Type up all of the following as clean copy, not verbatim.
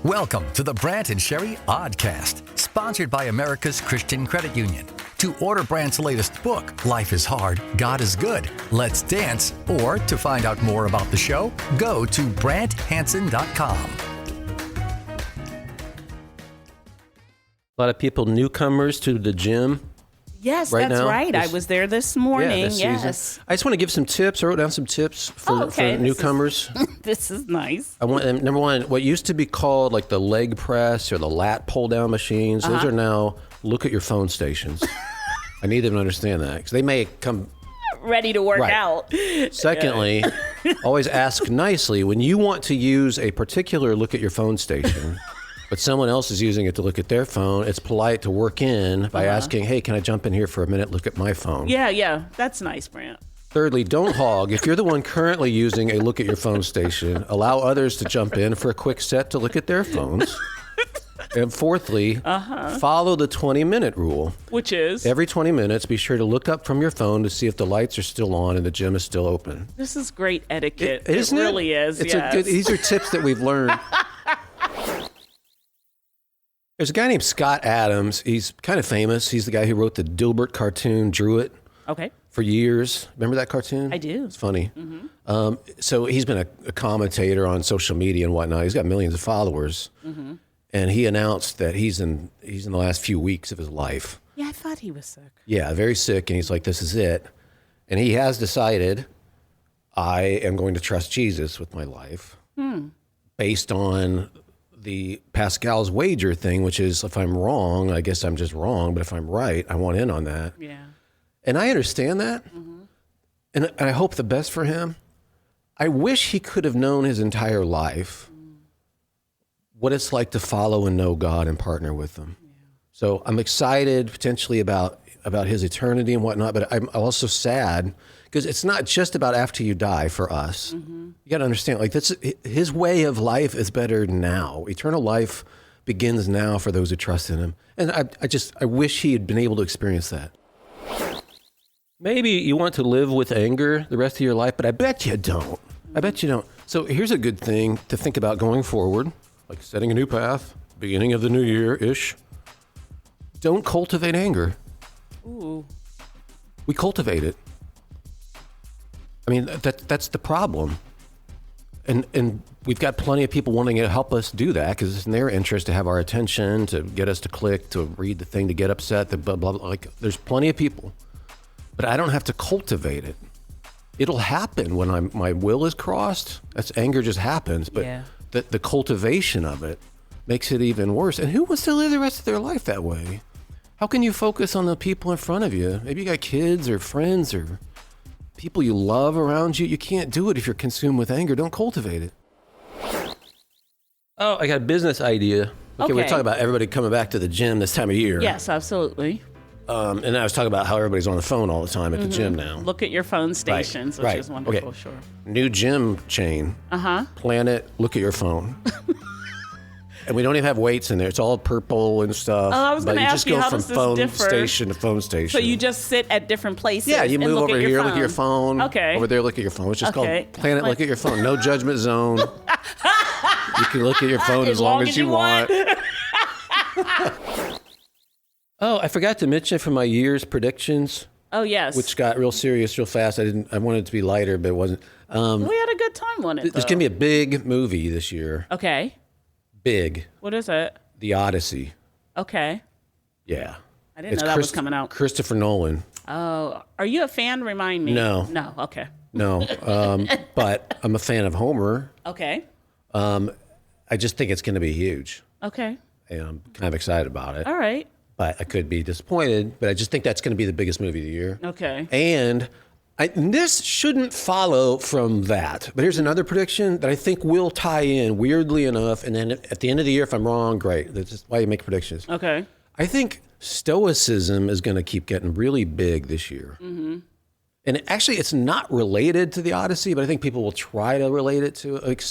Welcome to the Brant and Sherry Oddcast, sponsored by America's Christian Credit Union. To order Brant's latest book, Life is Hard, God is Good, Let's Dance, or to find out more about the show, go to BrantHansen.com. A lot of people, newcomers to the gym. Yes, that's now. right. I was there this morning. Yes. I just want to give some tips. I wrote down some tips for newcomers. This is nice. I want number one, what used to be called like the leg press or the lat pull down machines. Those are now look at your phone stations. I need them to understand that because they may come ready to work out. Secondly, always ask nicely when you want to use a particular look at your phone station. But someone else is using it to look at their phone. It's polite to work in by asking, hey, can I jump in here for a minute, look at my phone? Yeah. That's nice, Brant. Thirdly, don't hog. If you're the one currently using a look at your phone station, allow others to jump in for a quick set to look at their phones. And fourthly, follow the 20-minute rule. Which is? Every 20 minutes, be sure to look up from your phone to see if the lights are still on and the gym is still open. This is great etiquette. Isn't it? Really is, These are tips that we've learned. There's a guy named Scott Adams. He's kind of famous. He's the guy who wrote the Dilbert cartoon, drew it for years. Remember that cartoon? I do. It's funny. Mm-hmm. So he's been a commentator on social media and whatnot. He's got millions of followers. Mm-hmm. And he announced that he's in the last few weeks of his life. Yeah, I thought he was sick. Yeah, very sick. And he's like, this is it. And he has decided, I am going to trust Jesus with my life based on the Pascal's wager thing, which is if I'm wrong, I guess I'm just wrong. But if I'm right, I want in on that. Yeah. And I understand that. Mm-hmm. And I hope the best for him. I wish he could have known his entire life what it's like to follow and know God and partner with him. Yeah. So I'm excited potentially about his eternity and whatnot, but I'm also sad because it's not just about after you die for us. Mm-hmm. You got to understand, like his way of life is better now. Eternal life begins now for those who trust in him. And I wish he had been able to experience that. Maybe you want to live with anger the rest of your life, but I bet you don't. I bet you don't. So here's a good thing to think about going forward, like setting a new path, beginning of the new year-ish. Don't cultivate anger. Ooh. We cultivate it. I mean, that's the problem. And we've got plenty of people wanting to help us do that because it's in their interest to have our attention, to get us to click, to read the thing, to get upset, the blah, blah, blah. Like, there's plenty of people. But I don't have to cultivate it. It'll happen when my will is crossed. That's anger just happens. But the cultivation of it makes it even worse. And who wants to live the rest of their life that way? How can you focus on the people in front of you? Maybe you got kids or friends or people you love around you. You can't do it if you're consumed with anger. Don't cultivate it. Oh, I got a business idea. Okay, we're talking about everybody coming back to the gym this time of year. Yes, absolutely. And I was talking about how everybody's on the phone all the time at the gym now. Look at your phone stations, which is wonderful, okay. Sure. New gym chain. Planet, look at your phone. And we don't even have weights in there. It's all purple and stuff. Oh, I was going to ask you, how does this differ? You just go from phone station to phone station. So you just sit at different places. Yeah, you move over here, look at your phone. Okay. Over there, look at your phone. It's just called Planet, look at your phone. No judgment zone. You can look at your phone as long as you want. Oh, I forgot to mention from my year's predictions. Oh, yes. Which got real serious real fast. I wanted it to be lighter, but it wasn't. We had a good time on it, There's going to be a big movie this year. Okay. Big. What is it? The Odyssey. Okay. Yeah. I didn't know that was coming out. Christopher Nolan. Oh, are you a fan? Remind me. No. No, okay. No, but I'm a fan of Homer. Okay. I just think it's going to be huge. Okay. And I'm kind of excited about it. All right. But I could be disappointed, but I just think that's going to be the biggest movie of the year. Okay. And this shouldn't follow from that. But here's another prediction that I think will tie in weirdly enough. And then at the end of the year, if I'm wrong, great. That's just why you make predictions. Okay. I think Stoicism is going to keep getting really big this year. Mm-hmm. And actually, it's not related to the Odyssey, but I think people will try to relate it to. Like,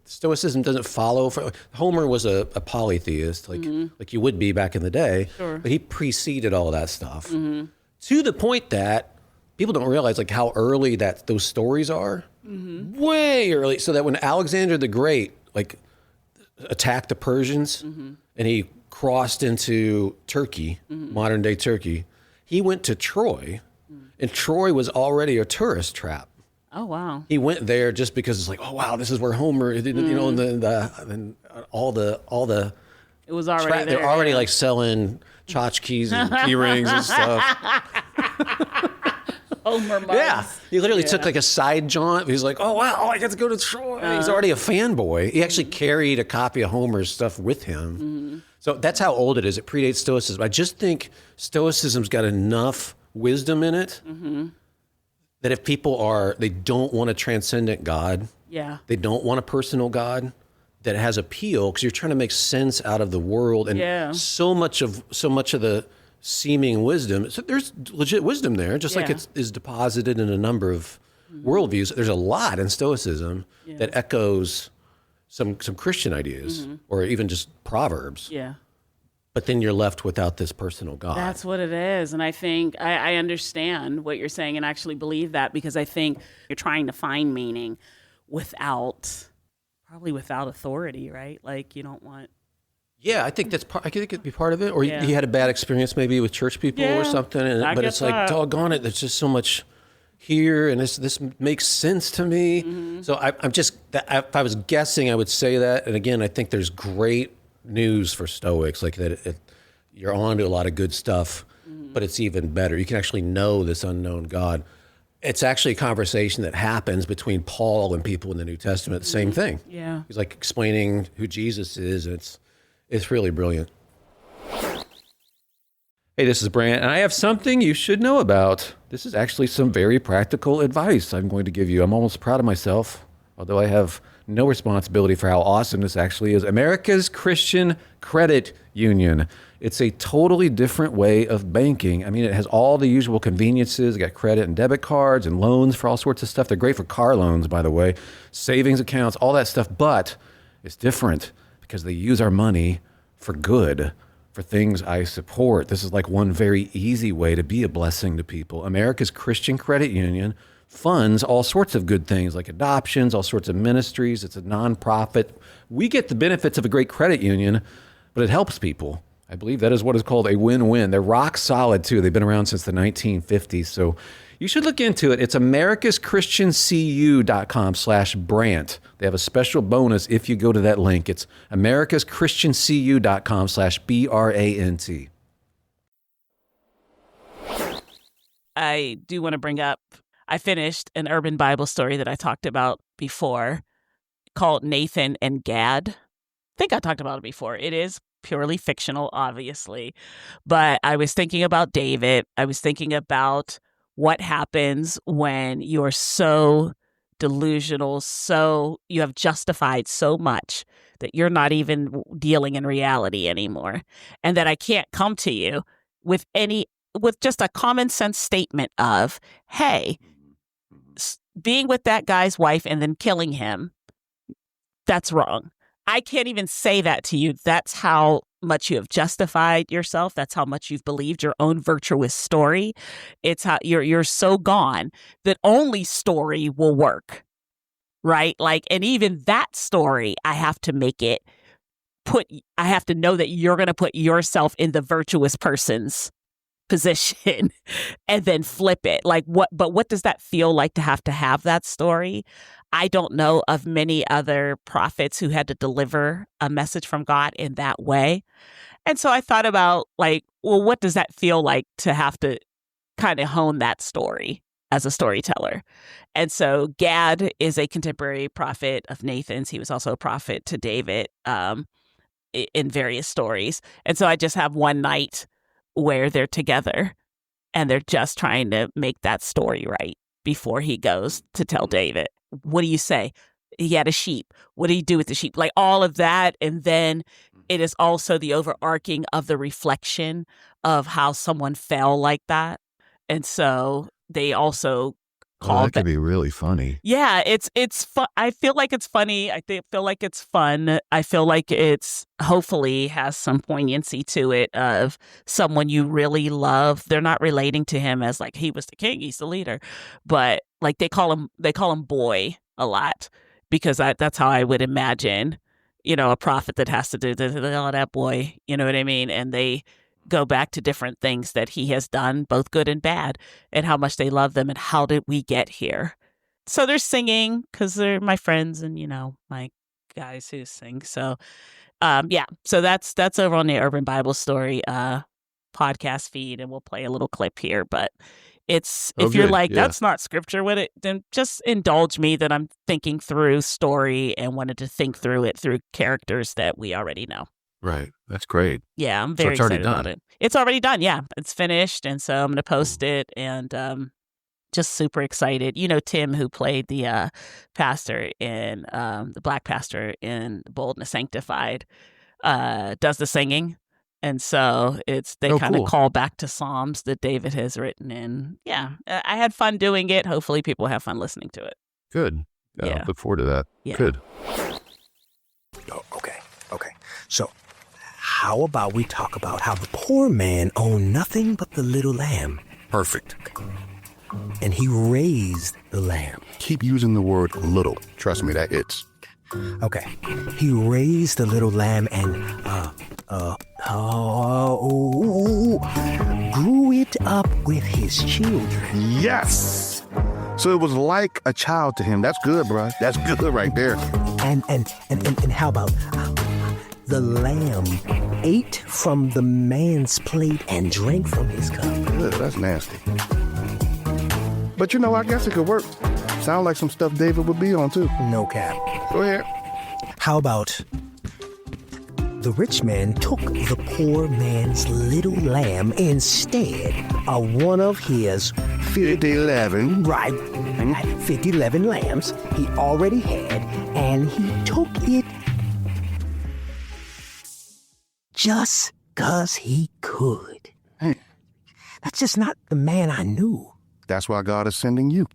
Stoicism doesn't follow. Homer was a polytheist, like you would be back in the day. Sure. But he preceded all that stuff to the point that people don't realize like how early that those stories are. Way early, so that when Alexander the Great, like attacked the Persians and he crossed into Turkey, modern day Turkey. He went to Troy, and Troy was already a tourist trap. Oh, wow. He went there just because it's like, oh, wow, this is where Homer, you know, and all the It was already there. They're already like selling tchotchkes and key rings and stuff. Homer mugs. Yeah. He literally took like a side jaunt. He's like, oh, wow, I get to go to Troy. He's already a fanboy. He actually carried a copy of Homer's stuff with him. So that's how old it is. It predates Stoicism. I just think Stoicism's got enough wisdom in it that if people they don't want a transcendent God, they don't want a personal God that has appeal, because you're trying to make sense out of the world, and so much of the seeming wisdom. So there's legit wisdom there, just like it is deposited in a number of worldviews. There's a lot in Stoicism that echoes some Christian ideas, or even just Proverbs. Yeah. But then you're left without this personal God. That's what it is. And I think I understand what you're saying and actually believe that, because I think you're trying to find meaning probably without authority, right? Like, you don't want... Yeah, I think I think it could be part of it. Or he had a bad experience maybe with church people or something. But it's like, doggone it, there's just so much here, and this makes sense to me. So I'm just, if I was guessing, I would say that. And again, I think there's great news for Stoics, like that you're on to a lot of good stuff, but it's even better. You can actually know this unknown God. It's actually a conversation that happens between Paul and people in the New Testament. Same thing. Yeah. He's like explaining who Jesus is, and it's really brilliant. Hey, this is Brant, and I have something you should know about. This is actually some very practical advice I'm going to give you. I'm almost proud of myself, although I have no responsibility for how awesome this actually is. America's Christian Credit Union. It's a totally different way of banking. I mean, it has all the usual conveniences. It got credit and debit cards and loans for all sorts of stuff. They're great for car loans, by the way, savings accounts, all that stuff. But it's different because they use our money for good, for things I support. This is like one very easy way to be a blessing to people. America's Christian Credit Union funds all sorts of good things like adoptions, all sorts of ministries. It's a nonprofit. We get the benefits of a great credit union, but it helps people. I believe that is what is called a win-win. They're rock solid too. They've been around since the 1950s. So you should look into it. It's americaschristiancu.com/Brant. They have a special bonus if you go to that link. It's americaschristiancu.com/BRANT. I do want to bring up, I finished an urban Bible story that I talked about before called Nathan and Gad. I think I talked about it before. It is purely fictional, obviously, but I was thinking about David. I was thinking about what happens when you're so delusional, so you have justified so much that you're not even dealing in reality anymore, and that I can't come to you with just a common sense statement of, hey, being with that guy's wife and then killing him, that's wrong. I can't even say that to you. That's how much you have justified yourself. That's how much you've believed your own virtuous story. It's how you're so gone that only story will work, right? Like, and even that story, I have to I have to know that you're going to put yourself in the virtuous person's position and then flip it. But what does that feel like to have that story? I don't know of many other prophets who had to deliver a message from God in that way. And so I thought about what does that feel like to have to kind of hone that story as a storyteller? And so Gad is a contemporary prophet of Nathan's. He was also a prophet to David in various stories. And so I just have one night where they're together and they're just trying to make that story right before he goes to tell David. What do you say? He had a sheep. What do you do with the sheep? Like all of that. And then it is also the overarching of the reflection of how someone fell like that. And so they also that could be really funny. Yeah, it's fun. I feel like it's funny. Feel like it's fun. I feel like it's hopefully has some poignancy to it of someone you really love. They're not relating to him as like he was the king, he's the leader, but like they call him boy a lot because that's how I would imagine a prophet that has to do that boy, you know what I mean? And they go back to different things that he has done, both good and bad, and how much they love them and how did we get here. So they're singing because they're my friends and, my guys who sing. So, so that's over on the Urban Bible Story podcast feed, and we'll play a little clip here. But if you're like, that's not scripture, then just indulge me that I'm thinking through story and wanted to think through it through characters that we already know. Right. That's great. Yeah, I'm very excited about it. It's already done. Yeah, it's finished. And so I'm going to post it and just super excited. Tim, who played the pastor in the black pastor in Bold and Sanctified, does the singing. And so they kind of call back to Psalms that David has written. And I had fun doing it. Hopefully people have fun listening to it. Good. Yeah. I look forward to that. Yeah. Good. Oh, okay. So how about we talk about how the poor man owned nothing but the little lamb? Perfect. And he raised the lamb. Keep using the word little. Trust me, that hits. Okay. He raised the little lamb and grew it up with his children. Yes. So it was like a child to him. That's good, bro. That's good right there. And how about the lamb ate from the man's plate and drank from his cup? Ugh, that's nasty. But I guess it could work. Sound like some stuff David would be on too. No cap. Go ahead. How about the rich man took the poor man's little lamb instead of one of his 50-11. Right. 50-11 lambs he already had, and he took it just 'cause he could. Hey. That's just not the man I knew. That's why God is sending you.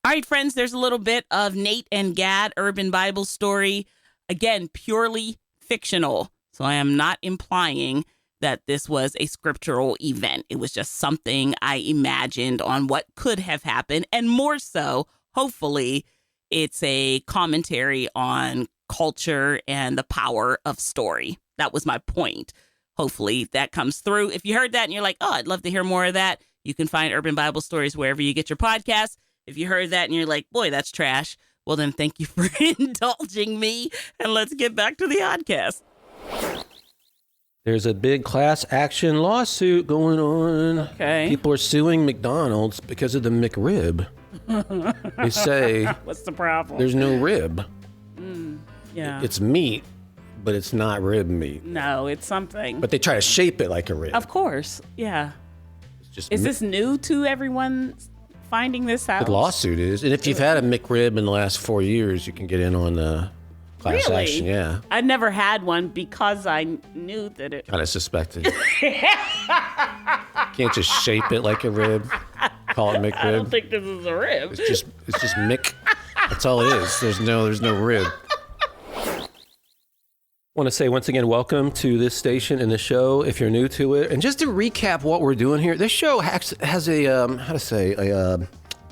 All right, friends, there's a little bit of Nate and Gad Urban Bible Story. Again, purely fictional. So I am not implying that this was a scriptural event. It was just something I imagined on what could have happened. And more so, hopefully, it's a commentary on culture and the power of story. That was my point. Hopefully that comes through. If you heard that and you're like, oh, I'd love to hear more of that, you can find Urban Bible Stories wherever you get your podcasts. If you heard that and you're like, boy, that's trash, well, then thank you for indulging me. And let's get back to the podcast. There's a big class action lawsuit going on. Okay. People are suing McDonald's because of the McRib. They say, what's the problem? There's no rib. Yeah. It's meat, but it's not rib meat. No, it's something. But they try to shape it like a rib. Of course. Yeah. It's just Is this new to everyone finding this out? The lawsuit is. And if you've had a McRib in the last 4 years, you can get in on the class action. Yeah. I never had one because I knew that it... Kind of suspected. Can't just shape it like a rib. Call it McRib. I don't think this is a rib. It's just Mick. That's all it is. There's no rib. I want to say once again, welcome to this station and the show if you're new to it. And just to recap what we're doing here, this show has a,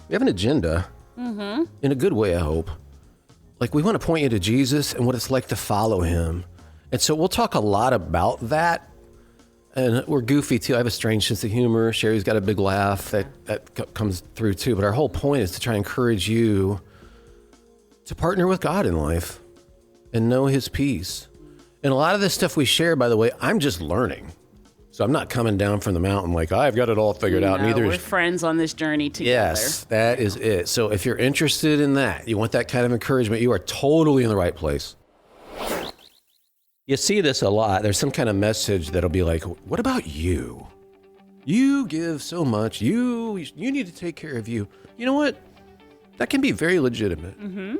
we have an agenda. Mm-hmm. In a good way, I hope. Like, we want to point you to Jesus and what it's like to follow him. And so we'll talk a lot about that. And we're goofy too. I have a strange sense of humor. Sherry's got a big laugh that comes through too. But our whole point is to try and encourage you to partner with God in life and know his peace. And a lot of this stuff we share, by the way, I'm just learning. So I'm not coming down from the mountain like, I've got it all figured out. Neither we're friends on this journey together. Yes, that is it. So if you're interested in that, you want that kind of encouragement, you are totally in the right place. You see this a lot. There's some kind of message that'll be like, what about you? You give so much. You need to take care of you. You know what? That can be very legitimate. Mm-hmm.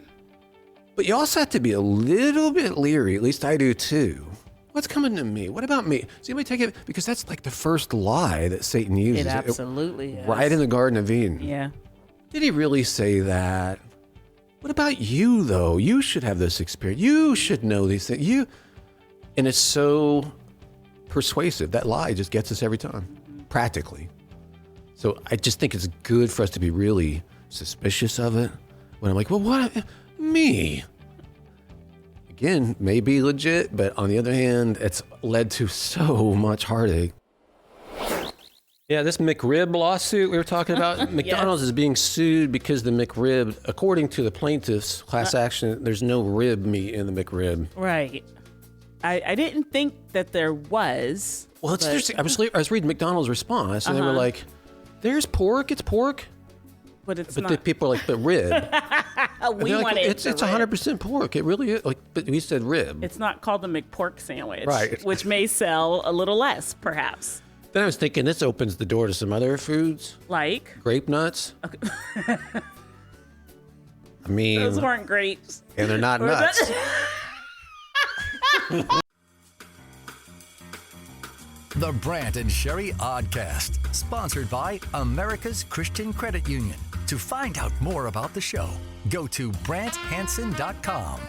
But you also have to be a little bit leery, at least I do too. What's coming to me? What about me? Does anybody take it? Because that's like the first lie that Satan uses. It absolutely is. Right in the Garden of Eden. Yeah. Did he really say that? What about you, though? You should have this experience. You should know these things. And it's so persuasive. That lie just gets us every time, practically. So I just think it's good for us to be really suspicious of it. When I'm like, well, what? Me? again, may be legit, but on the other hand, it's led to so much heartache. Yeah, this McRib lawsuit we were talking about, McDonald's is being sued because the McRib, according to the plaintiffs, class action, there's no rib meat in the McRib. Right. I didn't think that there was. Well, it's interesting. I was reading McDonald's response, and they were like, there's pork, it's pork. But it's But not. the people are like, but rib. We want it. It's 100% pork. It really is. Like, but we said rib. It's not called the McPork sandwich. Right. Which may sell a little less, perhaps. Then I was thinking this opens the door to some other foods. Like? Grape nuts. Okay. I mean. Those weren't grapes. And they're not nuts. The Brant and Sherry Oddcast, sponsored by America's Christian Credit Union. To find out more about the show, go to BrantHansen.com.